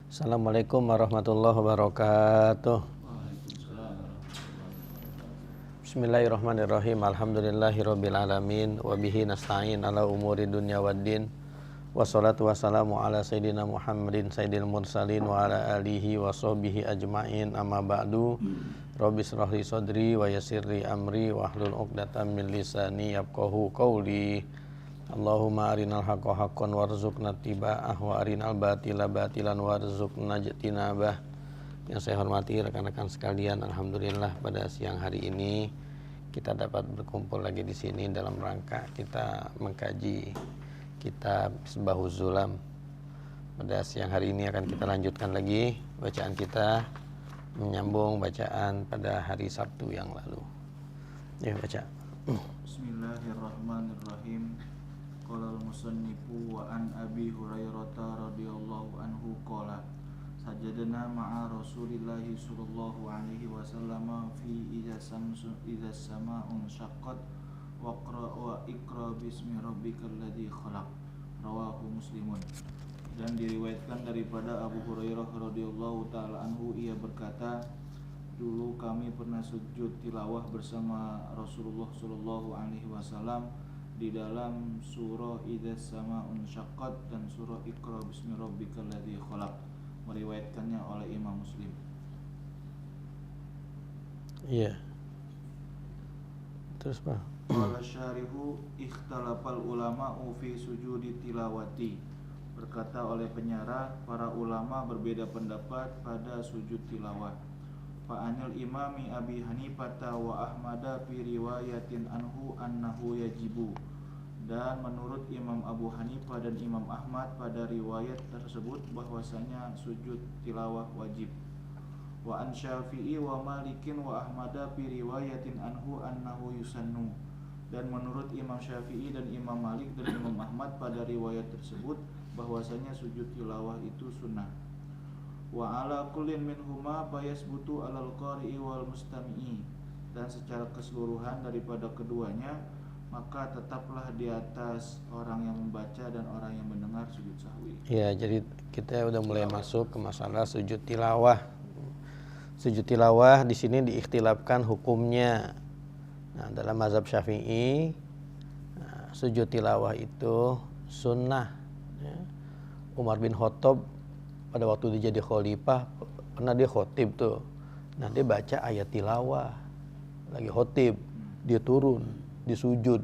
Assalamualaikum warahmatullahi wabarakatuh. Bismillahirrahmanirrahim. Alhamdulillahirabbil alamin wa bihi nasta'in ala umuri dunya waddin. Wassalatu wassalamu ala sayyidina Muhammadin sayyidil mursalin wa ala alihi wa sahbihi ajmain. Amma ba'du. Rabbi shrah li sadri wa yassir li amri wa hlul 'uqdatam min lisani yafqahu qawli. Allahumma arinal haqqa haqqan warzuqna ittiba'ah wa arinal batila batilan warzuqna ijtinabah. Yang saya hormati rekan-rekan sekalian, alhamdulillah pada siang hari ini kita dapat berkumpul lagi di sini dalam rangka kita mengkaji kitab Misbahuz Zulam. Pada siang hari ini akan kita lanjutkan lagi bacaan kita, menyambung bacaan pada hari Sabtu yang lalu. Ya, baca. Bismillahirrahmanirrahim. Qala al-musannifu wa an Abi Hurairah radhiyallahu anhu qala sajadna ma'a Rasulillahi sallallahu alaihi wasallam fi idza sama'un syaqqat wa iqra bismi rabbikal ladzi khalaq, rawahu Muslimun. Dan diriwayatkan daripada Abu Hurairah radhiyallahu taala anhu, ia berkata, dulu kami pernah sujud tilawah bersama Rasulullah sallallahu alaihi wasallam di dalam surah Idza Sama'un Syaqqat dan surah Iqra bismi rabbikal ladzi khalaq, meriwayatkannya oleh Imam Muslim. Iya. Terus Pak. Qala syarihu ikhtalafal ulama'u fi sujudi tilawati. Berkata oleh penyarah, para ulama berbeda pendapat pada sujud tilawah. Fa'anil imami Abi Hanifata wa Ahmada fi riwayatin anhu annahu yajibu. Dan menurut Imam Abu Hanifah dan Imam Ahmad pada riwayat tersebut bahwasanya sujud tilawah wajib. Wa an Syafi'i wa Malikin wa Ahmada fi riwayatin anhu annahu yusannu. Dan menurut Imam Syafi'i dan Imam Malik dan Imam Ahmad pada riwayat tersebut bahwasanya sujud tilawah itu sunnah. Wa ala kullin minhuma bayasbutu alal qari'i wal mustami'i. Dan secara keseluruhan daripada keduanya maka tetaplah di atas orang yang membaca dan orang yang mendengar sujud sahwi. Ya, jadi kita udah mulai masuk ke masalah sujud tilawah. Sujud tilawah di sini diikhtilafkan hukumnya. Nah, dalam mazhab Syafi'i, sujud tilawah itu sunnah. Ya. Umar bin Khattab pada waktu dia jadi khalifah pernah dia khotib tuh. Nah, dia baca ayat tilawah. Lagi khotib, dia turun, dia sujud.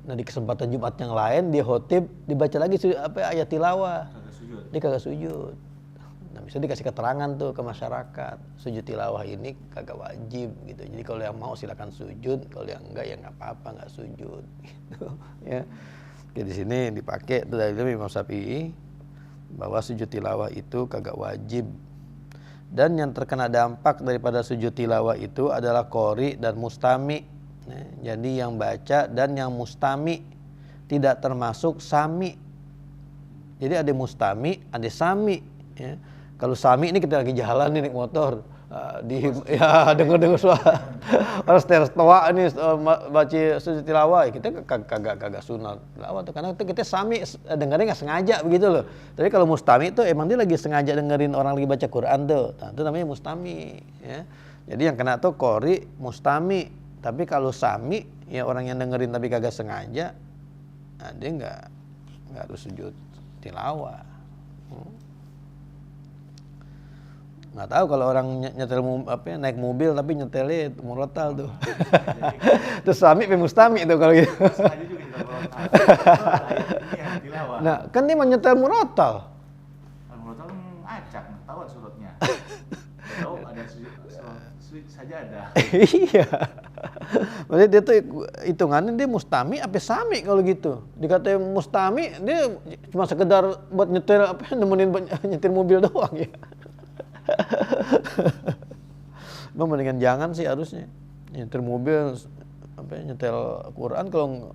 Nah, di kesempatan Jumat yang lain dia khotib, dibaca lagi ayat tilawah. Dia kagak sujud. Nah, bisa dikasih keterangan tuh ke masyarakat, sujud tilawah ini kagak wajib gitu. Jadi kalau yang mau silakan sujud, kalau yang enggak ya enggak apa-apa, enggak sujud gitu ya. Jadi di sini dipakai itu dari Imam Syafi'i bahwa sujud tilawah itu kagak wajib. Dan yang terkena dampak daripada sujud tilawah itu adalah qori dan mustami. Nah, jadi yang baca dan yang mustami, tidak termasuk sami. Jadi ada mustami, ada sami ya. Kalau sami ini kita lagi jalan nih naik motor, ya dengar suara orang stertoa ini baca sujud tilawah, kita kagak sunat tilawah tuh, karena itu kita sami dengarnya nggak sengaja begitu loh. Tapi kalau mustami itu emang dia lagi sengaja dengerin orang lagi baca Quran tuh, nah, itu namanya mustami ya. Jadi yang kena tuh qori mustami. Tapi kalau sami ya orang yang dengerin tapi kagak sengaja, nah, dia nggak harus sujud tilawah. Nggak tahu kalau orang nyetel naik mobil tapi nyetelnya murotal tuh. Terus sami pe mustami tuh kalau gitu. Nah, kan dia mau nyetel murotal. Murotal acak, tahu surutnya. Tahu ada sujud saja ada. Iya. Maksudnya dia tuh hitungannya dia mustami apa sami kalau gitu. Dikatain mustami dia cuma sekedar buat nyetel nemenin nyetir mobil doang ya. Mendingan jangan sih harusnya nyetir mobil nyetel Quran, kalau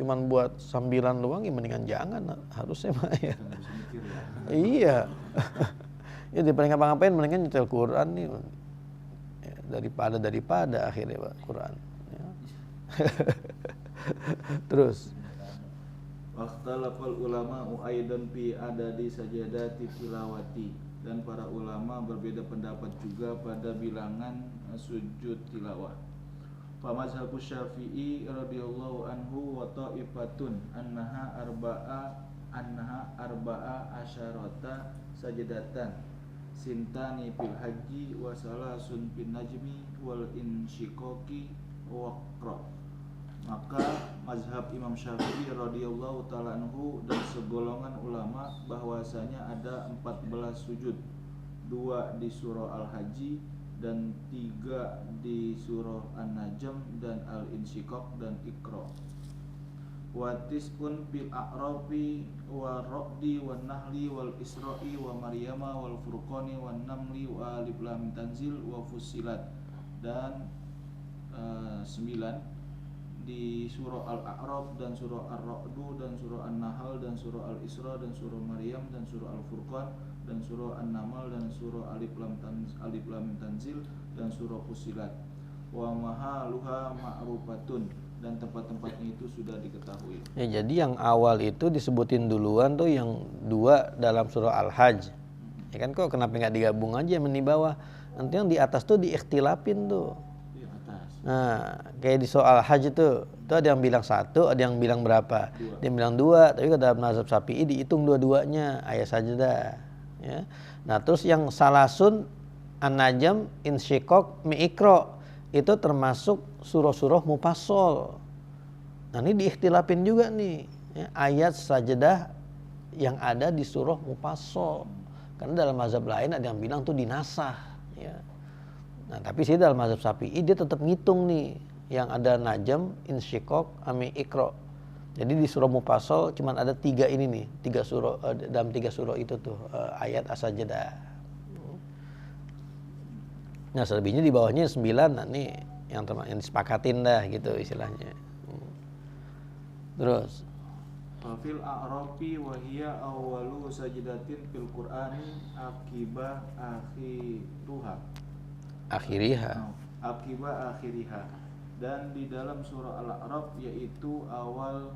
cuman buat sambilan doang ya mendingan jangan harusnya mah ya. Iya. Ya daripada ngapa-ngapain mendingan nyetel Quran nih ya, daripada akhirnya Pak Quran ya. Terus Waqtalafal ulama'u aidan fi adadi sajadati tilawati, dan para ulama berbeda pendapat juga pada bilangan sujud tilawah. Fa mazhabu Syafi'i radhiyallahu anhu wa ta'ifatun annaha arba'a asyarata sajadatan sintani fil haji wa salasun fil najmi wal insyiqaqi waqra. Maka mazhab Imam Syafi'i radhiyallahu ta'ala anhu dan segolongan ulama bahwasanya ada 14 sujud, 2 di surah Al-Haji dan 3 di surah An-Najm dan Al-Insyiqaq dan Iqra. Wa tis'un fil a'rafi wa ra'di wan nahli wal isra'i wa maryama wal furqani wan namli wa alif lam tanzil wa fussilat, dan 9 di surah Al-A'raf dan surah Ar-Ra'du dan surah An-Nahl dan surah Al-Isra dan surah Maryam dan surah Al-Furqan dan surah An-Naml dan surah Alif Lam Tanzil dan surah Fussilat. Wa mahaluha ma'rufatun, dan tempat-tempatnya itu sudah diketahui. Ya, jadi yang awal itu disebutin duluan tuh yang 2 dalam surah Al-Hajj. Ya kan, kok kenapa nggak digabung aja yang di bawah? Nanti yang di atas tuh diikhtilafin tuh. Nah, kayak di soal haji itu ada yang bilang 1, ada yang bilang berapa? 2. Dia bilang 2, tapi kata mazhab Syafi'i dihitung dua-duanya ayat sajadah. Ya. Nah, terus yang salasun, an-najm, insyiqaq, mi'ikro itu termasuk surah-surah mufassal. Nah, ini diikhtilafin juga nih, ya, ayat sajadah yang ada di surah mufassal. Karena dalam mazhab lain ada yang bilang tuh dinasah, ya. Nah, tapi sih dalam mazhab Syafi'i dia tetap ngitung nih yang ada najm, insyiqaq, ami iqra. Jadi di surah mufassal cuma ada 3 ini nih, 3 surah dalam 3 surah itu tuh ayat as-sajdah. Nah, selebihnya di bawahnya 9, nah ini yang disepakatin dah gitu istilahnya. Terus fil a'rafi wa hiya awwalu sajdatin fil Qur'ani akiba akhiriha, dan di dalam surah Al-A'raf yaitu awal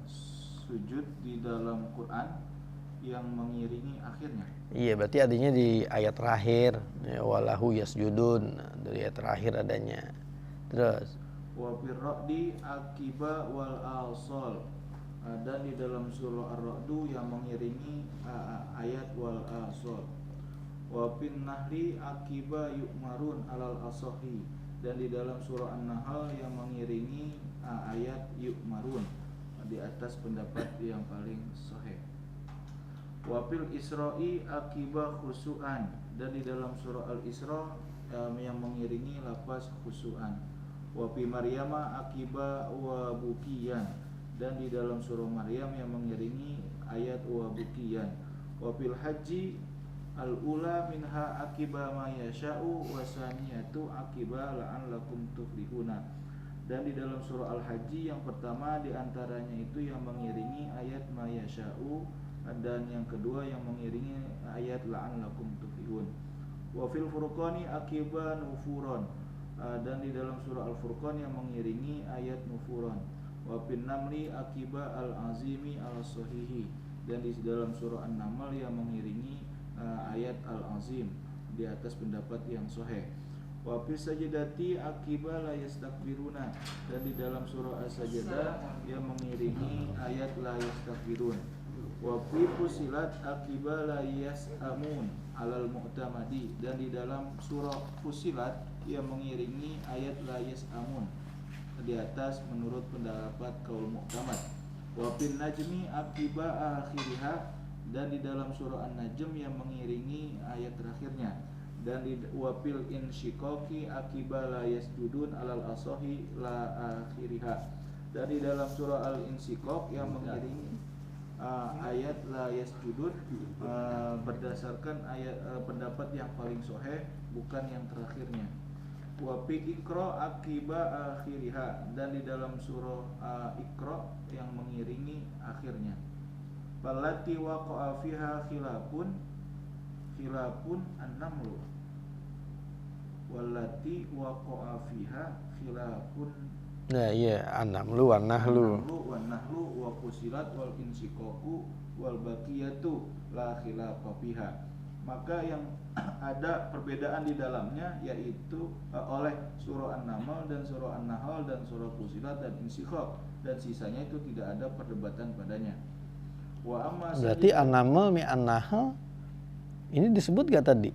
sujud di dalam Quran yang mengiringi akhirnya. Iya, berarti adanya di ayat terakhir, ya, walahu yasjudun, dari ayat terakhir adanya. Terus wa fir ra'di akiba wal asal, dan di dalam surah Ar-Ra'du yang mengiringi ayat wal asal. Wa fin nahli akiba yu'marun alal asahi, dan di dalam surah An-Nahl yang mengiringi ayat yu'marun di atas pendapat yang paling sahih. Wa fil Isra'i akiba khusu'an, dan di dalam surah Al-Isra yang mengiringi lafaz khusu'an. Wa fi Maryama akiba wa bukiyan, dan di dalam surah Maryam yang mengiringi ayat wa bukiyan. Wa fil Haji al-ula minha akiba ma yasha'u wa saniyatu akiba la'allakum tuflihuna, dan di dalam surah Al-Haji yang pertama diantaranya itu yang mengiringi ayat ma yasha'u, dan yang kedua yang mengiringi ayat la'allakum tuflihun. Wa fil Furqani akiba nufuron, dan di dalam surah Al-Furqan yang mengiringi ayat nufuron. Wa fin Namli akiba al-azimi al-sahihi, dan di dalam surah An-Naml yang mengiringi ayat Al-Azim di atas pendapat yang sahih. Wa fi sajdati akiba la yastakbiruna, dan di dalam surah As-Sajdah yang mengiringi ayat la yastakbirun. Wa fi Fussilat akiba la yasamun alal mu'tamadi, dan di dalam surah Fussilat yang mengiringi ayat la yasamun di atas menurut pendapat kaul mu'tamad. Wa fin najmi akiba akhiriha, dan di dalam surah An-Najm yang mengiringi ayat terakhirnya. Dan di wafil insyiqaqi akiba la yasjudun alal asahi la akhiriha, dan di dalam surah Al-Insyiqaq yang mengiringi ayat la yasjudun berdasarkan ayat pendapat yang paling sahih, bukan yang terakhirnya. Wa fi Iqra akiba akhiriha, dan di dalam surah Iqra yang mengiringi akhirnya. Balati waqa'a fiha khilafun an-namlu, wallati waqa'a fiha khilafun Nah iya, an-namlu wan nahlu. Wan nahlu wa fusilat wal insiqaqu wal baqiyatu la khilafa fiha. Maka yang ada perbedaan di dalamnya yaitu oleh surah An-Naml dan surah An-Nahl dan surah Fusilat dan Insyikaq, dan sisanya itu tidak ada perdebatan padanya. Wa amma Berarti An-Naml mi An-Nahl ini disebut gak tadi?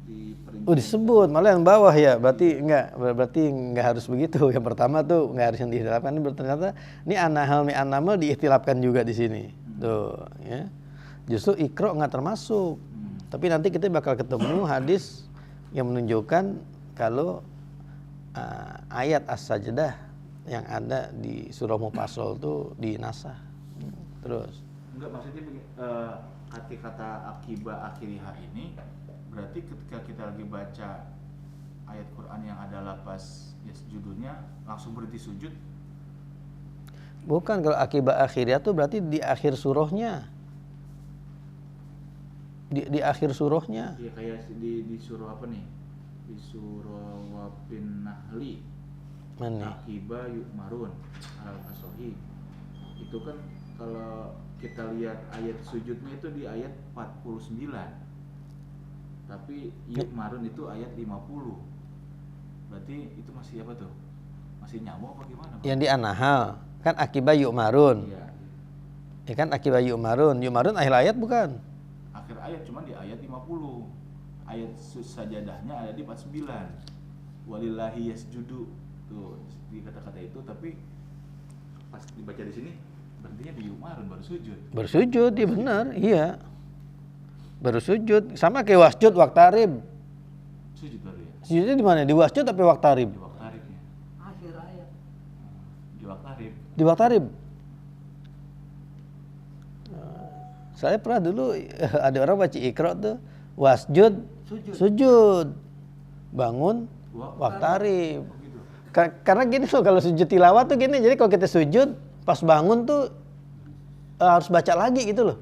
di Oh disebut, malah yang bawah ya. Berarti enggak harus begitu. Yang pertama tuh enggak harus yang diikhtilafkan. Ini ternyata ini An-Nahl mi An-Naml diikhtilafkan juga di sini. Tuh, ya. Justru Iqra enggak termasuk. Tapi nanti kita bakal ketemu hadis yang menunjukkan kalau ayat As-Sajdah yang ada di surah Mufassal itu dinasah. Terus enggak, maksudnya kata akibah akhirihah ini berarti ketika kita lagi baca ayat Quran yang ada lafaz yasjudunnya langsung berhenti sujud? Bukan, kalau akibah akhiriyah tuh berarti di akhir surahnya. Di akhir surahnya. Iya, kayak di surah apa nih? Di surah Wafin Nahli. Mana? Akibah yu'marun al-asohi. Itu kan kalau kita lihat ayat sujudnya itu di ayat 49. Tapi yu'marun itu ayat 50. Berarti itu masih apa tuh? Masih nyambung apa gimana, Pak? Yang di An-Nahl kan akibah yu'marun. Iya. Ya kan akibah yu'marun. Yu'marun akhir ayat bukan? Akhir ayat cuman di ayat 50. Ayat sajadahnya ada di 49. Walillahi yasjudu. Tuh, di kata-kata itu, tapi pas dibaca di sini berarti di yu'marun baru sujud. Bersujud, iya benar, iya. Baru sujud, sama kayak wasjud waqtarib. Sujud baru ya? Sujudnya di mana? Di wasjud atau waqtarib? Di waqtaribnya. Akhir ayat. Di waqtarib. Di waqtarib. Saya pernah dulu ada orang baca Iqra tuh wasjud, sujud, bangun, waqtarib. Oh gitu. Karena gini loh, kalau sujud tilawah tuh gini, jadi kalau kita sujud pas bangun tuh harus baca lagi gitu loh.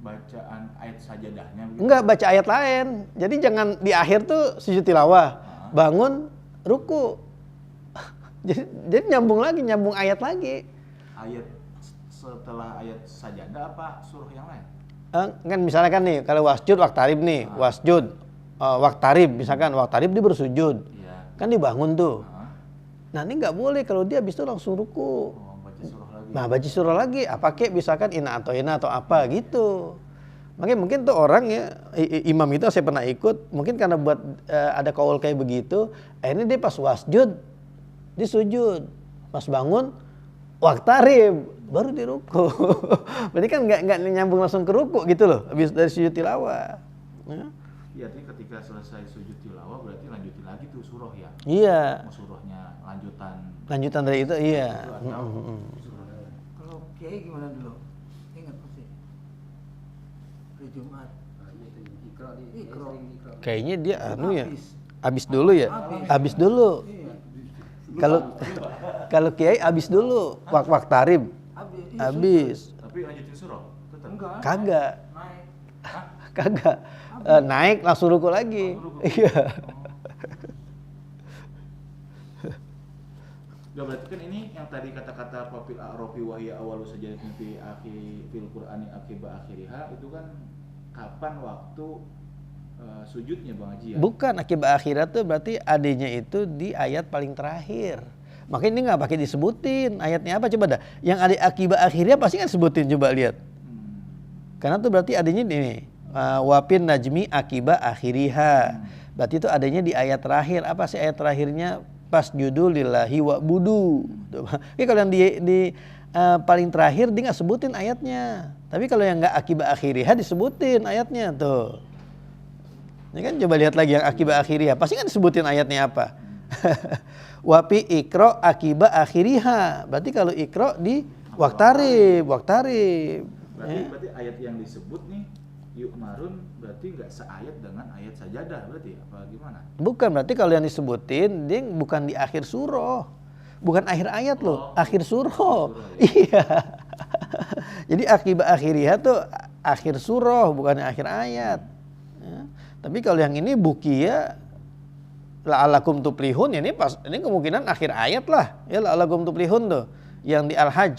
Bacaan ayat sajadahnya gitu. Enggak, baca ayat lain. Jadi jangan di akhir tuh sujud tilawah, bangun, ruku. jadi nyambung ayat lagi. Ayat setelah ayat sajadah apa surah yang lain? Kan misalnya kan nih, kalau wasjud waqtarib nih, wasjud waqtarib, misalkan waqtarib dia bersujud. Iya. Kan dibangun tuh. Nah ini nggak boleh kalau dia habis itu langsung ruku. Oh, baca surah lagi. Nah baca surah lagi, apa kek misalkan ina atau apa gitu. Makanya mungkin tuh orang ya, imam itu saya pernah ikut, mungkin karena buat ada kaul kayak begitu, ini dia pas wasjud, dia sujud, pas bangun, waqtarib, baru di ruku. Berarti kan nggak nyambung langsung ke ruku gitu loh, habis dari sujud tilawah. Ya. Iya, artinya ketika selesai sujud tilawah berarti lanjutin lagi tuh surah ya. Iya. Oh, surahnya Lanjutan dari itu, iya. Itu atau surah lain. Kalau kiai gimana dulu? Ingat pasti. Hari Jumat. Iqra. Kayaknya dia anu ya, Habis. habis dulu ya, habis dulu. Iya. Kalau kiai habis dulu, waqtarib, Habis. Iya, habis. Tapi lanjutin surah tetap. Enggak. Kagak, Naik. kagak. Naik langsung ruku lagi. Langsung ruku. Iya. Udah, berarti kan ini yang tadi kata-kata Fafil a'rafi wa hiya awalu sajadatin fil Qur'ani akibah akhiriha, itu kan kapan waktu sujudnya Bang Haji ya? Bukan akibah akhirat tuh berarti adanya itu di ayat paling terakhir. Makanya ini nggak pakai disebutin ayatnya apa coba dah. Yang ada akibah akhirnya pasti nggak sebutin, coba lihat. Karena tuh berarti adanya ini wapin najmi akibah akhiriha. Berarti itu adanya di ayat terakhir. Apa sih ayat terakhirnya? Fasjudu lillahi wa'budu. Oke, kalau yang di paling terakhir dia nggak sebutin ayatnya. Tapi kalau yang nggak akibah akhiriyah disebutin ayatnya tuh. Ini kan coba lihat lagi yang akibah akhiriyah. Pasti kan disebutin ayatnya apa. Wapi ikro akibah akhiriha. Berarti kalau ikro di waqtarib. Berarti ayat yang disebut nih yu'marun berarti nggak seayat dengan ayat sajadah berarti apa gimana? Bukan, berarti kalau yang disebutin dia bukan di akhir surah. Bukan akhir ayat loh, akhir surah. Iya. Jadi akibah akhiriyah tuh akhir surah, bukan akhir ayat. Ya. Tapi kalau yang ini bukia la'alakum tuflihun, ya ini kemungkinan akhir ayat lah. Ya la'alakum tuflihun tuh. Yang di Al-Hajj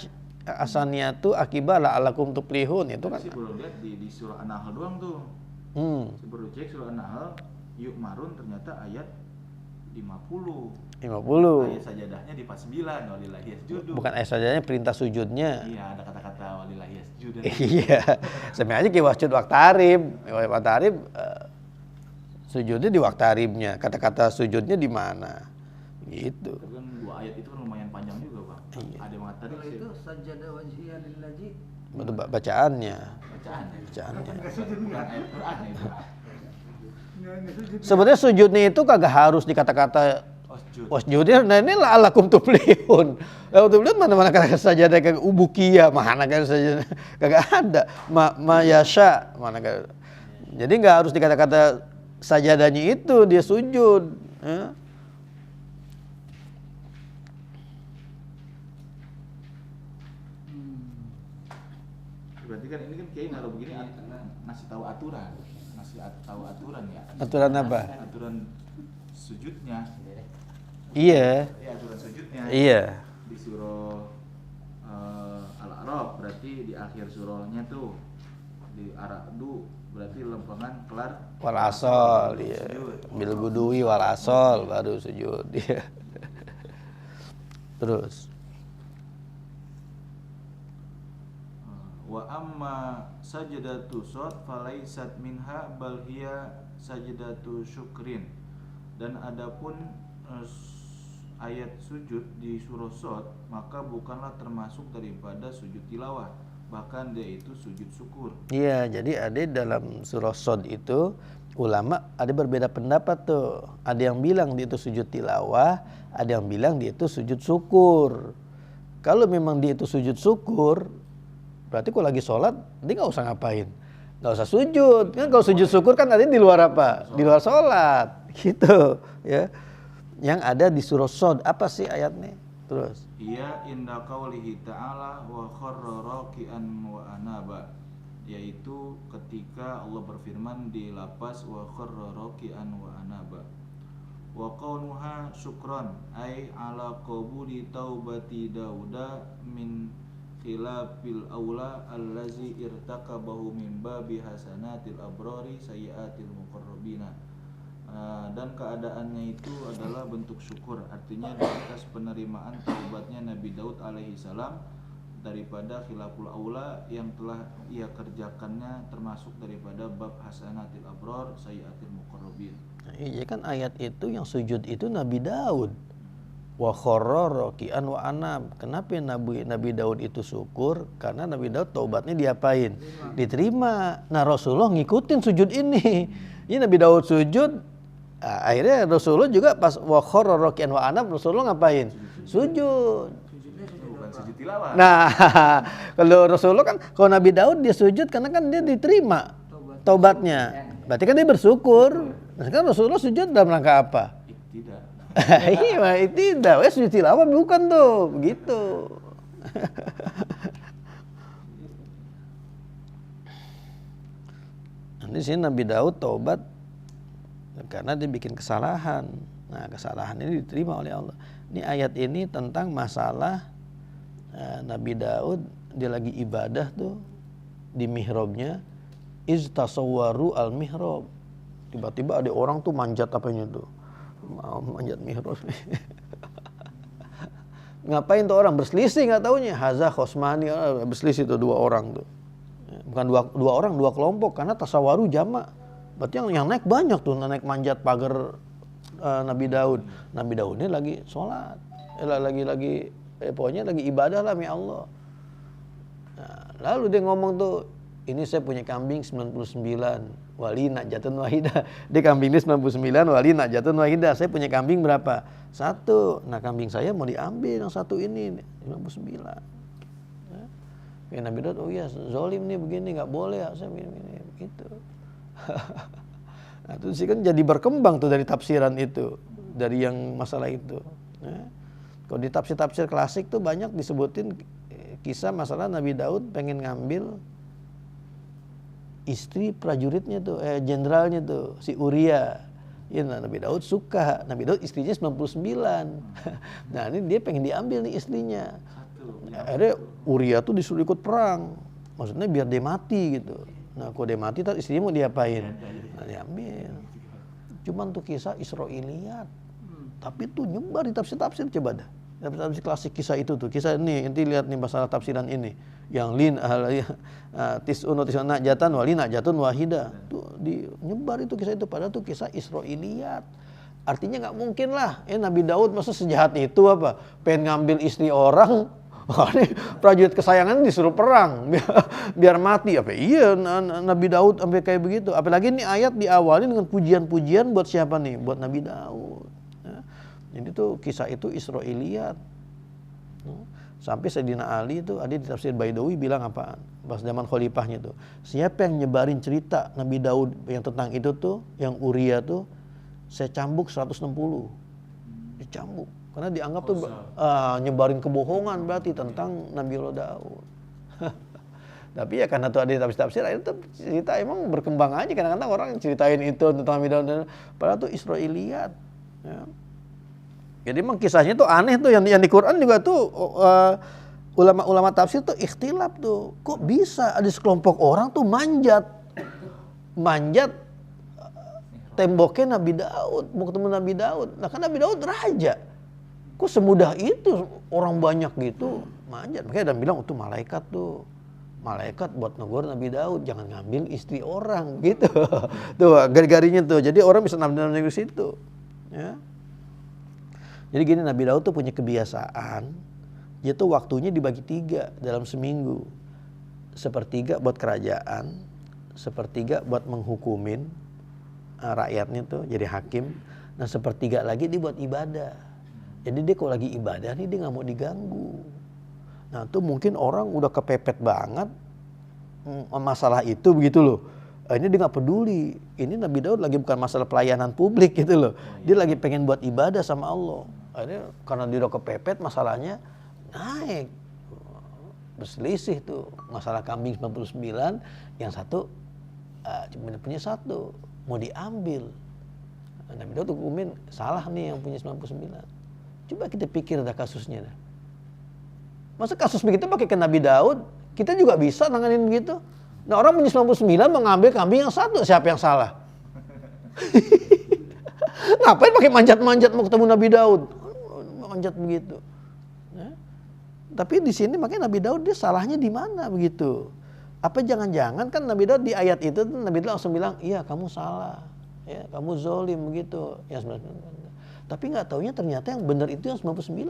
asaniyatu akibah la'alakum tuflihun itu kan. Sih baru lihat di surah An-Nahl doang tuh. Saya baru cek surah An-Nahl, yuk marun ternyata ayat 50. 50. Ayat sajadahnya di 49, walillahi yasjudu. Bukan ayat sajadahnya, perintah sujudnya. Iya, ada kata-kata walillahi yasjudu. Iya. Sebenarnya ki wasjud waktarib. Waktarib sujudnya di waktaribnya. Kata-kata sujudnya di mana? Gitu. Tapi kan 2 ayat itu kan lumayan panjang juga, Bang. Iya. Ada yang mengatakan Kalau itu sajada wajhiya lillahi. Itu bacaannya. bacaannya. Bacaannya. Bukan ayat Quran itu. Enggak sujud. Sebenarnya sujudnya itu kagak harus di kata-kata Wasjud. wasjudnya. Nah ini la'alakum tuflihun. La'alakum tuflihun mana kata sajadah kagak ubukiyah, mana kata sajadah kagak ada. Ma yasha, mana kata. Jadi nggak harus di kata-kata sajadahnya itu dia sujud. Ya. Berarti kan ini kan kiai naruh begini ngasih tahu aturan. Tahu aturan ya. Aturan apa? Aturan sujudnya. Iya. Ya, aturan sujudnya. Iya. Di surah Al-A'raf berarti di akhir surahnya tuh di Ar-Ra'du berarti lempengan kelar Wal asol, iya. Bil gudui wal asol baru sujud dia. Terus wa amma sajdatu shad falaisat minha bal hiya sajdatu syukrin. Dan adapun ayat sujud di surah Shad maka bukanlah termasuk daripada sujud tilawah, bahkan dia itu sujud syukur. iya, jadi ada dalam surah Shad itu ulama ada berbeda pendapat tuh. Ada yang bilang dia itu sujud tilawah, ada yang bilang dia itu sujud syukur. Kalau memang dia itu sujud syukur, berarti kalau lagi sholat dia nggak usah ngapain, nggak usah sujud. Kan kalau sujud syukur kan ada di luar apa? Di luar sholat, gitu ya. Yang ada di surah Shad apa sih ayatnya? Terus Ia inda qaulihi ta'ala wa kharra raki'an wa anaba, yaitu ketika Allah berfirman di lapas wa kharra raki'an wa anaba. Wa qaunuha syukran ay ala qabuli taubati Dauda min khilafil aula allazi irtaqabahu min babi hasanatil abrari sayyiatil muqarrabina. Dan keadaannya itu adalah bentuk syukur, artinya di atas penerimaan taubatnya Nabi Daud alaihi salam daripada khilaful aula yang telah ia kerjakannya, termasuk daripada bab hasanatil abrar sayyiatil muqarrabin. nah, iya kan ayat itu yang sujud itu Nabi Daud. Wa kharra raki'an wa anab. Kenapa Nabi Daud itu syukur? Karena Nabi Daud taubatnya diapain? Diterima. Nah Rasulullah ngikutin sujud ini. Ini Nabi Daud sujud, akhirnya Rasulullah juga pas wa kharra raki'an wa anab, Rasulullah ngapain? Sujud. Bukan sujud tilawah. Nah, kalau Rasulullah kan, kalau Nabi Daud dia sujud karena kan dia diterima taubatnya. Berarti kan dia bersyukur. Nah, sekarang Rasulullah sujud dalam rangka apa? Tidak. Iya, tidak. Sujud tilawah bukan tuh, begitu. Nanti sini Nabi Daud taubat karena dia bikin kesalahan. Nah, kesalahan ini diterima oleh Allah. Ini ayat ini tentang masalah Nabi Daud dia lagi ibadah tuh di mihrabnya, iz tasawwaru al mihrab. Tiba-tiba ada orang tuh manjat apanya tuh. Manjat mihrab. Ngapain tuh orang berselisih nggak taunya? Haza khosmani, berselisih tuh 2 orang tuh. Bukan dua orang, 2 kelompok karena tasawaru jamak. Berarti yang naik banyak tuh, naik manjat pagar Nabi Daud. Nabi Daud ini lagi sholat, pokoknya lagi ibadah lah ya Allah. Nah, lalu dia ngomong tuh, ini saya punya kambing 99, wali najatun wahidah. Dia kambingnya 99, wali najatun wahidah. Saya punya kambing berapa? 1. Nah kambing saya mau diambil yang 1 ini, 99. Ya, Nabi Daud, oh iya zolim nih begini, nggak boleh ya, saya begini, begitu. Nah itu sih kan jadi berkembang tuh dari tafsiran itu, dari yang masalah itu. Nah, kalau di tafsir-tafsir klasik tuh banyak disebutin kisah masalah Nabi Daud pengen ngambil istri prajuritnya tuh, jenderalnya tuh, si Uria. Ya, Nabi Daud suka. Nabi Daud istrinya 99. Nah ini dia pengen diambil nih istrinya. Akhirnya Uria tuh disuruh ikut perang. Maksudnya biar dia mati gitu. Nah kalau dia mati, istrinya mau diapain? Nah, diambil. Cuman tuh kisah Israiliyat. Tapi tuh nyebar di tafsir-tafsir, coba dah. Tafsir klasik kisah itu tuh. Kisah ini, nanti lihat nih masalah tafsiran ini. Yang lin tis'un najatan wa najatun wahida. Tuh nyebar itu kisah itu. Padahal tuh kisah Israiliyat. Artinya nggak mungkin lah. Nabi Daud masa sejahat itu apa? Pengen ngambil istri orang. Wah, ini prajurit kesayangan disuruh perang biar mati. Apa iya Nabi Daud sampai kayak begitu. Apalagi ini ayat diawali dengan pujian-pujian buat siapa nih? Buat Nabi Daud. Ya. Jadi tuh kisah itu Israiliyat. Sampai Sayyidina Ali itu ada di tafsir Baidawi bilang apaan? Pas zaman khalifahnya tuh. Siapa yang nyebarin cerita Nabi Daud yang tentang itu tuh, yang Uria tuh, saya cambuk 160. Dicambuk. Karena dianggap tuh nyebarin kebohongan berarti tentang Nabi Daud. Tapi ya karena tuh ada tafsir-tafsir, itu cerita emang berkembang aja. Kadang-kadang orang ceritain itu tentang Nabi Daud. Padahal tuh Israiliyat. Ya. Jadi emang kisahnya tuh aneh tuh. Yang di Quran juga tuh ulama-ulama tafsir tuh ikhtilaf tuh. Kok bisa ada sekelompok orang tuh manjat temboknya Nabi Daud, mau ketemu Nabi Daud. Nah kan Nabi Daud raja. Kok semudah itu orang banyak gitu manjat. Makanya dia bilang itu malaikat tuh. Malaikat buat negur Nabi Daud, jangan ngambil istri orang gitu. Tuh gari-garinya tuh. Jadi orang bisa ngambil di situ. Ya. Jadi gini, Nabi Daud tuh punya kebiasaan. Dia tuh waktunya dibagi 3 dalam seminggu. Sepertiga buat kerajaan, sepertiga buat menghukumin rakyatnya tuh jadi hakim. Nah sepertiga lagi dia buat ibadah. Jadi dia kalau lagi ibadah nih dia nggak mau diganggu. Nah tuh mungkin orang udah kepepet banget masalah itu begitu loh. Ini dia nggak peduli. Ini Nabi Daud lagi bukan masalah pelayanan publik gitu loh. Dia lagi pengen buat ibadah sama Allah. Akhirnya karena dia udah kepepet masalahnya naik. Berselisih tuh. Masalah kambing 99, yang satu cuma punya 1, mau diambil. Nah, Nabi Daud hukumin salah nih yang punya 99. Coba kita pikir dah kasusnya dah. Masa kasus begitu pakai ke Nabi Daud, kita juga bisa nanganin begitu. Nah orang punya 99 mau ngambil kambing yang 1, siapa yang salah? Ngapain pakai manjat-manjat mau ketemu Nabi Daud? Manjat begitu. Nah, tapi di sini makanya Nabi Daud dia salahnya di mana begitu? Apa jangan-jangan kan Nabi Daud di ayat itu Nabi Daud langsung bilang, iya kamu salah, ya kamu zolim begitu. Yang 99. Tapi nggak taunya ternyata yang benar itu yang 99.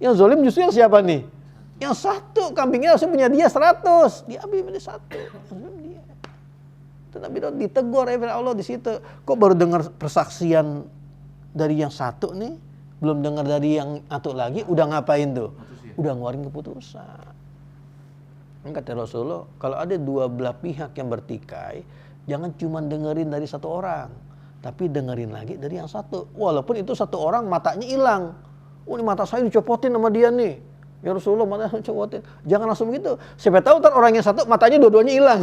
Yang zolim justru yang siapa nih? Yang 1 kambingnya harusnya punya dia 100, diambil dari 1. Dia. Itu Nabi Daud ditegur oleh Allah di situ. Kok baru dengar persaksian dari yang 1 nih, belum dengar dari yang 1 lagi, udah ngapain tuh? Udah ngeluarin keputusan. Kata Rasulullah, kalau ada 2 belah pihak yang bertikai, jangan cuma dengerin dari 1 orang, tapi dengerin lagi dari yang 1. Walaupun itu 1 orang matanya hilang. Oh ini mata saya dicopotin sama dia nih. Ya Rasulullah matanya dicopotin. Jangan langsung begitu. Siapa tahu ntar orang yang 1 matanya dua-duanya hilang.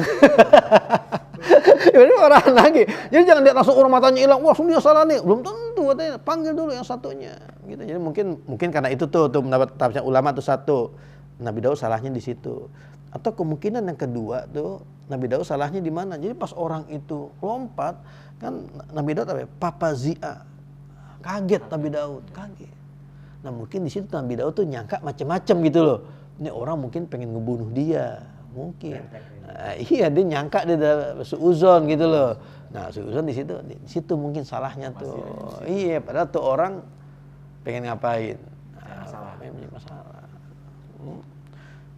Ini orang lagi. Jadi jangan lihat langsung orang matanya hilang. Wah langsung dia salah nih. Belum tentu katanya. Panggil dulu yang 1-nya. Gitu. Jadi mungkin karena itu tuh mendapat tafsir ulama tuh 1. Nabi Daud salahnya di situ. Atau kemungkinan yang kedua tuh Nabi Daud salahnya di mana? Jadi pas orang itu lompat kan Nabi Daud apa ya? Papazia. Kaget Nabi Daud, kaget. Nah mungkin di situ Nabi Daud tuh nyangka macam-macam gitu loh. Ini orang mungkin pengen ngebunuh dia, mungkin. Nah, iya dia nyangka dia ada suuzon gitu loh. Nah suuzon di situ mungkin salahnya tuh. Iya padahal tuh orang pengen ngapain? Pengen masalah.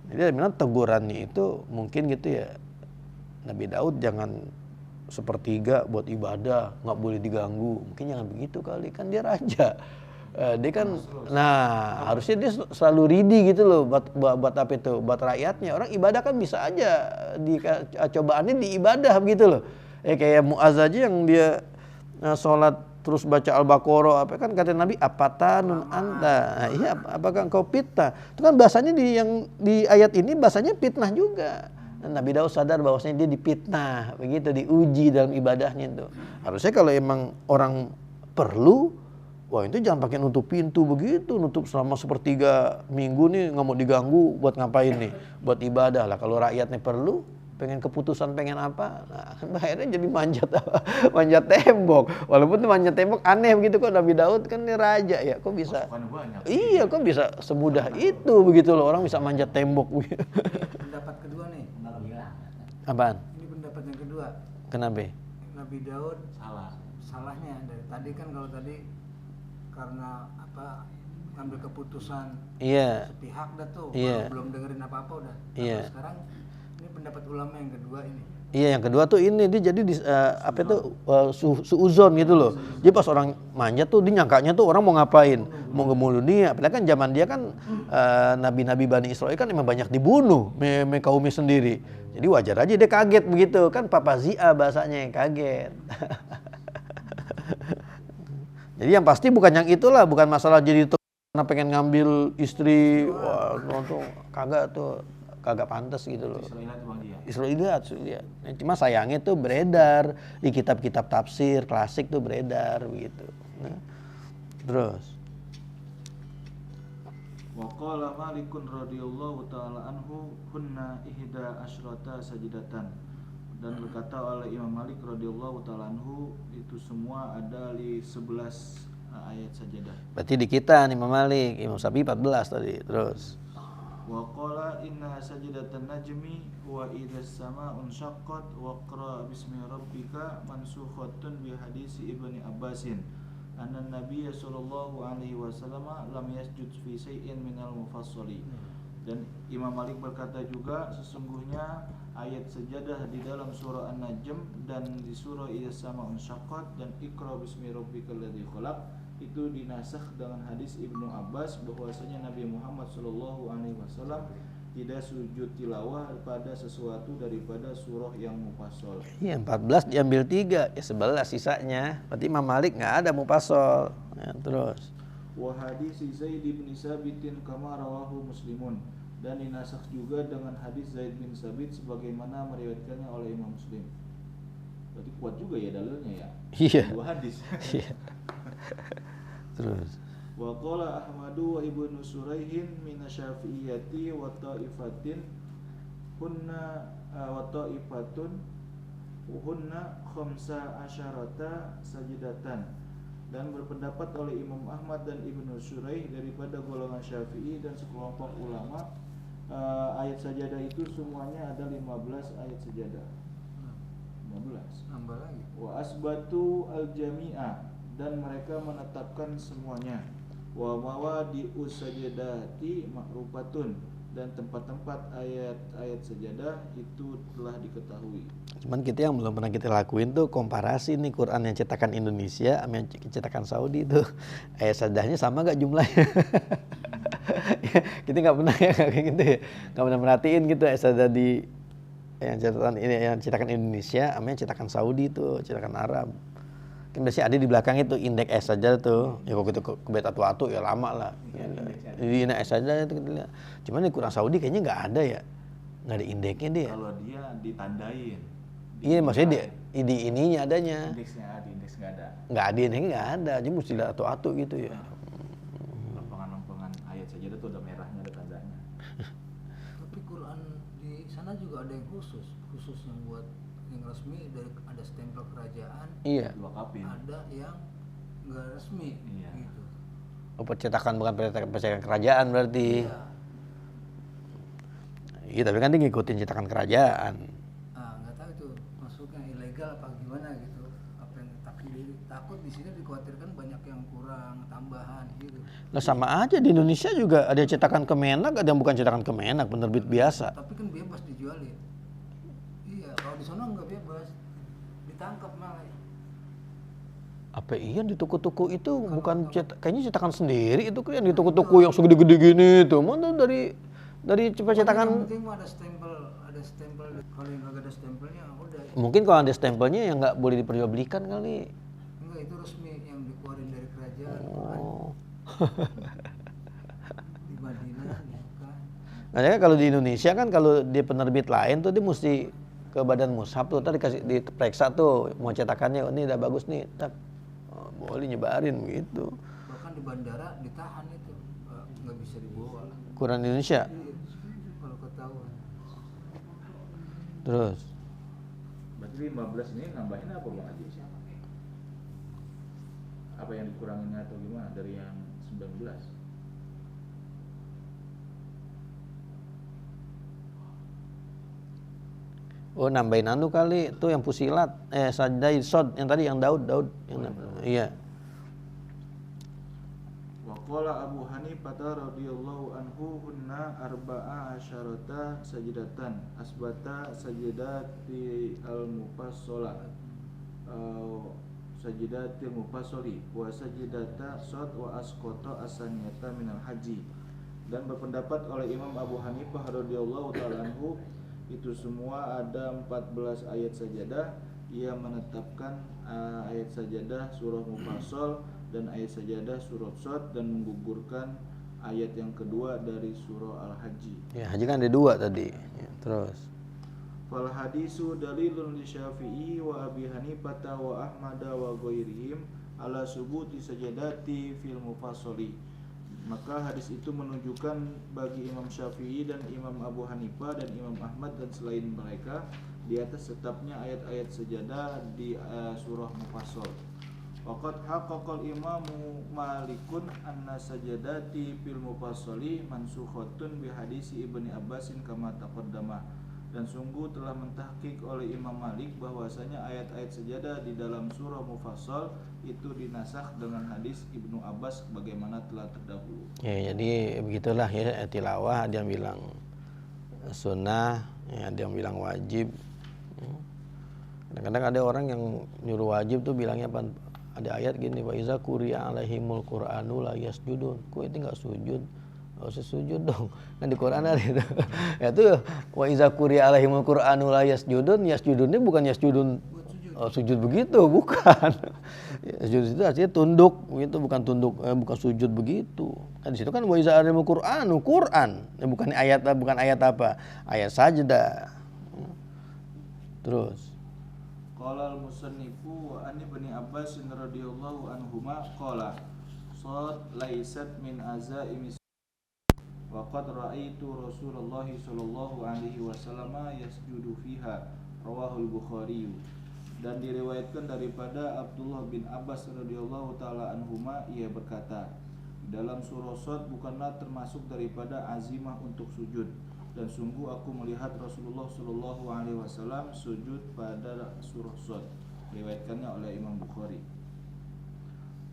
Jadi memang tegurannya itu mungkin gitu ya. Nabi Daud jangan sepertiga buat ibadah, nggak boleh diganggu. Mungkin jangan begitu kali, kan dia raja. Dia kan, harusnya dia selalu ready gitu loh buat apa itu, buat rakyatnya. Orang ibadah kan bisa aja cobaannya di ibadah gitu loh. Kayak Mu'az aja yang dia sholat terus baca Al-Baqarah, apa kan kata Nabi, apatanun anta. Nah, iya, apakah engkau fitnah? Itu kan bahasanya di ayat ini bahasanya fitnah juga. Nabi Daud sadar bahwasanya dia dipitnah, begitu diuji dalam ibadahnya itu. Harusnya kalau emang orang perlu, wah itu jangan pakai nutup pintu begitu, nutup selama 1/3 minggu nih nggak mau diganggu buat ngapain nih? Buat ibadah lah. Kalau rakyatnya perlu, pengen keputusan pengen apa, nah akhirnya jadi manjat tembok. Walaupun tuh manjat tembok aneh begitu kok, Nabi Daud kan ini raja ya, kok bisa? Iya, kok bisa semudah itu begitu loh, orang bisa manjat tembok. Pendapat kedua nih. Apaan? Ini pendapat yang kedua. Kenapa? Nabi Daud salahnya dari tadi kan, kalau tadi karena apa ngambil keputusan Iya. sepihak dah tuh, Iya. belum dengerin apa-apa udah. Iya. Sekarang ini pendapat ulama yang kedua ini. Iya, yang kedua tuh ini dia jadi apa itu suuzon gitu loh. Jadi pas orang manjat tuh dia nyangkanya tuh orang mau ngapain? Mau ngebunuh dia. Padahal kan zaman dia kan nabi-nabi Bani Israil kan emang banyak dibunuh kaumnya sendiri. Jadi wajar aja dia kaget begitu kan, Papa Zia bahasanya yang kaget. Jadi yang pasti bukan yang itulah, bukan masalah jadi karena pengen ngambil istri, wah tuh kagak pantas gitu loh. Israeliat. Cuma sayangnya tuh beredar di kitab-kitab tafsir klasik tuh beredar begitu. Nah, terus. Wa qala Malikun radhiyallahu taala anhu hunna ihda asyrata sajdatan. Dan berkata oleh Imam Malik radhiyallahu taala anhu, itu semua ada di 11 ayat sajadah. Berarti di kita nih Imam Malik, Imam Syafi'i 14 tadi. Terus. Wa qala inna sajdatan najmi wa idza as-sama'u syaqqat wa qra bismi rabbika mansukhatun bi hadisi Ibnu Abbasin anna Nabiy sallallahu alaihi wasallam lam yasjud fi syai'in minal mufassali. Dan Imam Malik berkata juga, sesungguhnya ayat sajadah di dalam surah An-Najm dan di surah Idza as-sama'u syaqqat dan Iqra bismi rabbikal ladzi khalaq itu dinasakh dengan hadis Ibnu Abbas bahwasanya Nabi Muhammad sallallahu alaihi wasallam tidak sujud tilawah pada sesuatu daripada surah yang mufassal. Iya, 14 diambil 3, ya 11 sisanya. Berarti Imam Malik enggak ada mufassal. Ya, terus. Wa hadis Zaid bin Sabitin kama rawahu Muslimun, dan dinasakh juga dengan hadis Zaid bin Sabit sebagaimana meriwayatkannya oleh Imam Muslim. Berarti kuat juga ya dalilnya ya. Iya. Dua hadis. Iya. Terus. Wa qala Ahmadu wa Ibnu Suraihin min asy-Syafi'iyyati wa ta'ifatin hunna wa ta'ifatun hunna khamsa asyarata sajdatan. Dan berpendapat oleh Imam Ahmad dan Ibnu Suraih daripada golongan Syafi'i dan sekelompok ulama, ayat sajadah itu semuanya ada 15 ayat sajadah. 15. Nambah lagi. Wa asbatu al-jami'a, dan mereka menetapkan semuanya. Wa mawadi'us sajadati ma'rufatun, dan tempat-tempat ayat-ayat sajadah itu telah diketahui. Cuman kita yang belum pernah kita lakuin tuh komparasi nih Quran yang cetakan Indonesia sama yang cetakan Saudi tuh. Ayat sajadahnya sama gak jumlahnya? Kita nggak pernah ya kayak gitu ya. Nggak pernah merhatiin gitu ayat sajadah di yang cetakan Indonesia sama yang cetakan Saudi tuh, cetakan Arab. Kan biasanya ada di belakang itu indeks es saja tuh. Ya kalau gitu ke beta atu ya lama lah. Di indeks es saja itu kita lihat. Cuman di Quran Saudi kayaknya nggak ada ya. Nggak ada indeksnya dia. Kalau dia ditandain. Iya maksudnya di ininya adanya. Di indeks nggak ada. Nggak ada indeksnya nggak ada. Jadi mesti lihat atu gitu ya. Lempengan ayat sajadah tuh ada merahnya, ada tandanya. Tapi Quran di sana juga ada yang khusus yang buat yang resmi, dari ada stempel kerajaan. Iya. Ada yang nggak resmi. Iya. Gitu. Oh, percetakan bukan percetakan kerajaan berarti. Iya. Iya tapi kan dia ngikutin cetakan kerajaan. Nggak tahu itu masuknya ilegal apa gimana gitu. Apa yang takut di sini dikhawatirkan banyak yang kurang tambahan gitu. Nah sama aja di Indonesia juga ada cetakan Kemenak, ada yang bukan cetakan Kemenak, penerbit biasa. Tapi kan bebas dijualin. Iya, kalau di sana nggak bebas, ditangkap malah. Apa iya di toko-toko itu bukan kayaknya cetakan sendiri itu kan di toko-toko yang segede-gede gini tuh. Mana dari cetakan. Yang penting ada stempel. Kalau yang nggak ada stempelnya udah. Mungkin kalau ada stempelnya yang nggak boleh diperjualbelikan kali. Enggak, itu resmi yang dikeluarin dari kerajaan. Oh. Di Madinah ya kan. Makanya kalau di Indonesia kan kalau di penerbit lain tuh dia mesti ke badan mushaf tuh, tadi dikasih diperiksa tuh mau cetakannya, ini udah bagus nih, tak boleh nyebarin gitu. Bahkan di bandara ditahan itu, nggak bisa dibawa. Quran Indonesia. Iya, kalau ketahuan. Terus Berarti 15 ini nambahin apa Bang Haji? Apa yang dikurangin atau gimana dari yang 19? oh nambahin anu kali tuh yang Fusilat, Sajdah Sod yang tadi yang Daud yang iya. Waqala Abu Hanifah radhiyallahu anhu hunna arba'a asyarata sajdatan asbata sajdati al-mufassalah sajdatil mufassali wa sajdata sad wa asqata asaniyata minal haji. Dan berpendapat oleh Imam Abu Hanifah radhiyallahu taala anhu itu semua ada 14 ayat sajadah. Ia menetapkan ayat sajadah surah Mufassal dan ayat sajadah surah Shad dan menggugurkan ayat yang kedua dari surah Al-Haji. Ya, haji kan ada 2 tadi. Ya, terus. Fal hadisu dalilun li Syafi'i wa Abi Hanifah wa Ahmad wa ghairihim ala subuti sajadati fil mufassali. Maka hadis itu menunjukkan bagi Imam Syafi'i dan Imam Abu Hanifah dan Imam Ahmad dan selain mereka di atas tetapnya ayat-ayat sajadah di surah Mufassal. Waqad haqqaqal Imamu Malikun anna sajadati fil mufassali mansukhatun bi hadisi Ibnu Abbasin kama taqaddama. Dan sungguh telah mentahqiq oleh Imam Malik bahwasanya ayat-ayat sajadah di dalam surah Mufassal itu dinasakh dengan hadis Ibnu Abbas bagaimana telah terdahulu. Ya, jadi begitulah ya tilawah, ada yang bilang sunnah, ya, ada yang bilang wajib. Kadang-kadang ada orang yang nyuruh wajib tuh bilangnya apa? Ada ayat gini, wa iza quri'a alaihimul qur'anu la yasjudun. Kok itu enggak sujud? Enggak usah sujud dong. Kan di Quran ada itu. Ya tuh wa iza quri'a alaihimul qur'anu la yasjudun. Yasjudun ini bukan yasjudun sujud begitu, bukan. Sujud itu artinya tunduk, begitu bukan tunduk, bukan sujud begitu. Kan di situ kan wa iza alaihimul qur'anu, Quran. Bukan ayat apa? Ayat sajdah. Terus Qala al-musannifu wa an Ibni Abbas radhiyallahu anhuma qala sad laysat min azaimi wa qad ra'aitu Rasulullah sallallahu alaihi wasallam yasjudu fiha rawahul Bukhari. Dan diriwayatkan daripada Abdullah bin Abbas radhiyallahu taala anhuma ia berkata, dalam surah Shad bukanlah termasuk daripada azimah untuk sujud, dan sungguh aku melihat Rasulullah sallallahu alaihi wasallam sujud pada surah Shad. Diriwayatkannya oleh Imam Bukhari.